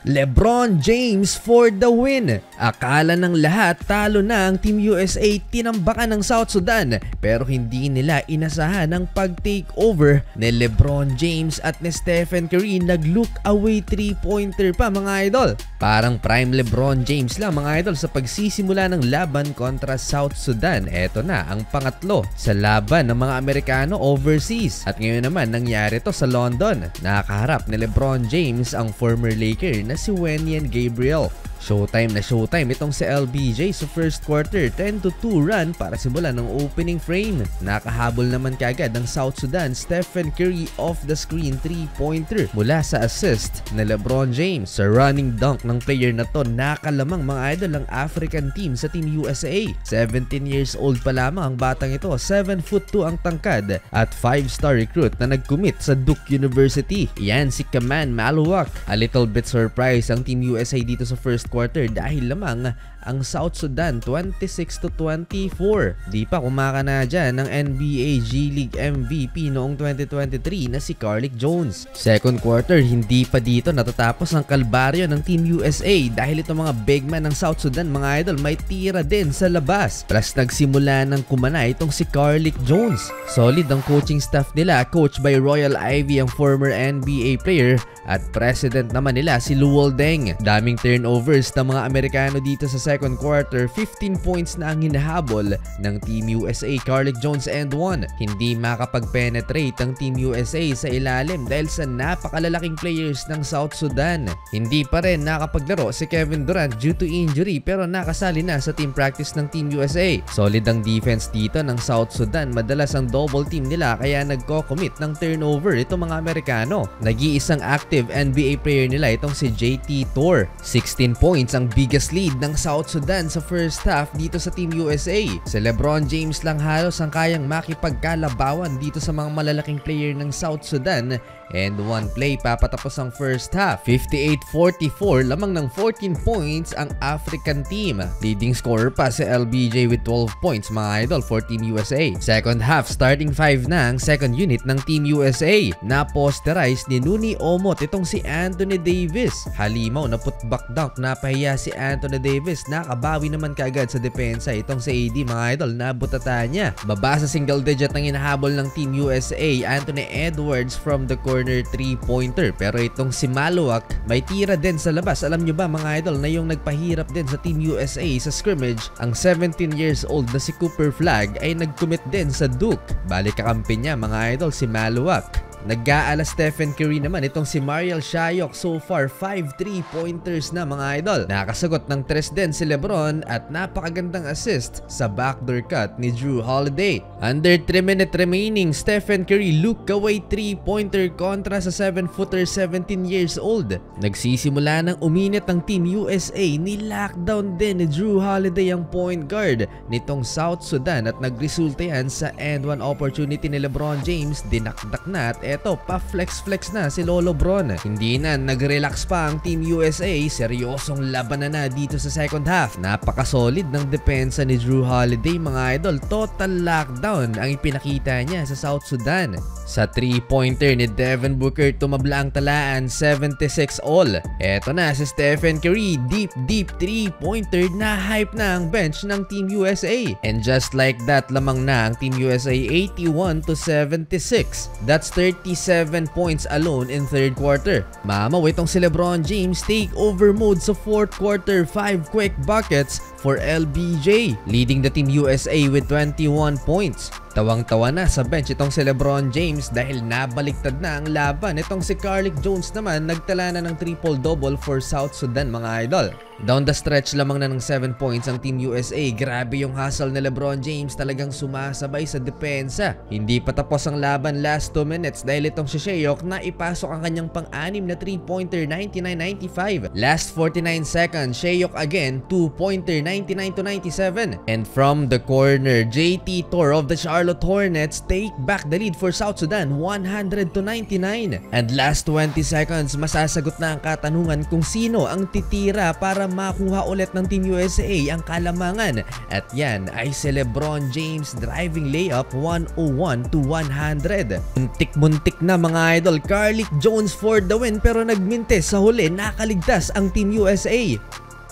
LeBron James for the win. Akala ng lahat talo na ang Team USA, tinambakan ng South Sudan, pero hindi nila inasahan ang pag-takeover ni LeBron James at ni Stephen Curry. Nag-look away 3-pointer pa mga idol. Parang prime LeBron James lang mga idol sa pagsisimula ng laban kontra South Sudan. Eto na ang pangatlo sa laban ng mga Amerikano overseas. At ngayon naman nangyari to sa London. Nakaharap ni LeBron James ang former Laker na si Wenyen Gabriel. Showtime na showtime itong si LBJ sa first quarter, 10-2 run para simulan ng opening frame. Nakahabol naman kaagad ng South Sudan Stephen Curry off the screen 3-pointer mula sa assist na LeBron James. Sa running dunk ng player na to, nakalamang mga idol ng African team sa Team USA. 17 years old pa lamang ang batang ito, 7'2" ang tangkad at 5-star recruit na nag-commit sa Duke University. Yan si Kaman Maluak. A little bit surprise ang Team USA dito sa first quarter dahil lamang ang South Sudan 26-24. Di pa kumakana dyan ng NBA G League MVP noong 2023 na si Carlik Jones. Second quarter, hindi pa dito natatapos ang kalbaryo ng Team USA dahil itong mga big man ng South Sudan mga idol may tira din sa labas. Plus nagsimula ng kumana itong si Carlik Jones. Solid ang coaching staff nila, coached by Royal Ivy ang former NBA player at president naman nila si Luol Deng. Daming turnovers ng mga Amerikano dito sa second quarter, 15 points na ang hinahabol ng Team USA. Carlik Jones and 1. Hindi makapag-penetrate ang Team USA sa ilalim dahil sa napakalalaking players ng South Sudan. Hindi pa rin nakapaglaro si Kevin Durant due to injury pero nakasali na sa team practice ng Team USA. Solid ang defense dito ng South Sudan. Madalas ang double team nila kaya nagko-commit ng turnover itong mga Amerikano. Nag-iisang active NBA player nila itong si JT Thor. 16 points ang biggest lead ng South Sudan sa first half dito sa Team USA. Si LeBron James lang halos ang kayang makipagkalabawan dito sa mga malalaking player ng South Sudan. And one play papatapos ang first half. 58-44, lamang ng 14 points ang African team. Leading scorer pa si LBJ with 12 points mga idol for Team USA. Second half, starting 5 na ang second unit ng Team USA. Na-posterize ni Nuni Omot itong si Anthony Davis. Halimaw na putback dunk, napahiya si Anthony Davis. Nakabawi naman kaagad sa depensa itong si AD mga idol, nabutata niya. Baba sa single digit ng hinahabol ng Team USA, Anthony Edwards from the corner 3-pointer. Pero itong si Maluak may tira din sa labas. Alam nyo ba mga idol na yung nagpahirap din sa Team USA sa scrimmage, ang 17 years old na si Cooper Flagg ay nag-commit din sa Duke. Balik kakampi niya mga idol si Maluak. Nag-aala Stephen Curry naman itong si Mariel Shayok. So far 5 3-pointers na mga idol. Nakasagot ng 3 din si LeBron at napakagandang assist sa backdoor cut ni Jrue Holiday. Under 3 minutes remaining, Stephen Curry look away 3-pointer kontra sa 7-footer 17 years old. Nagsisimula ng uminit ang Team USA, ni-lockdown din ni Jrue Holiday ang point guard nitong South Sudan at nagresulta yan sa end one opportunity ni LeBron James. Dinakdak na at eto, pa-flex na si Lolo Bron. Hindi na nag-relax pa ang Team USA, seryosong laban na dito sa second half. Napaka-solid ng depensa ni Jrue Holiday mga idol. Total lockdown ang ipinakita niya sa South Sudan. Sa 3-pointer ni Devin Booker, tumabla ang talaan, 76 all. Eto na si Stephen Curry, deep 3-pointer, na hype na ang bench ng Team USA. And just like that, lamang na ang Team USA 81-76. That's 37 points alone in third quarter. Mamaw itong si LeBron James, take over mode sa fourth quarter, 5 quick buckets for LBJ, leading the Team USA with 21 points. Tawang-tawa na sa bench itong si LeBron James dahil nabaliktad na ang laban. Itong si Carlik Jones naman nagtala na ng triple-double for South Sudan mga idol. Down the stretch lamang na ng 7 points ang Team USA. Grabe yung hustle ni LeBron James, talagang sumasabay sa depensa. Hindi pa tapos ang laban last 2 minutes dahil itong si Shayok na ipasok ang kanyang pang-anim na 3-pointer, 99-95. Last 49 seconds, Shayok again, 2-pointer, 99-97. And from the corner, JT Thor of the Charlotte Hornets take back the lead for South Sudan, 100-99. And last 20 seconds, masasagot na ang katanungan kung sino ang titira para makuha ulit ng Team USA ang kalamangan. At yan ay si LeBron James driving layup 101-100. Muntik-muntik na mga idol, Carlik Jones for the win pero nagmintis sa huli, nakaligtas ang Team USA.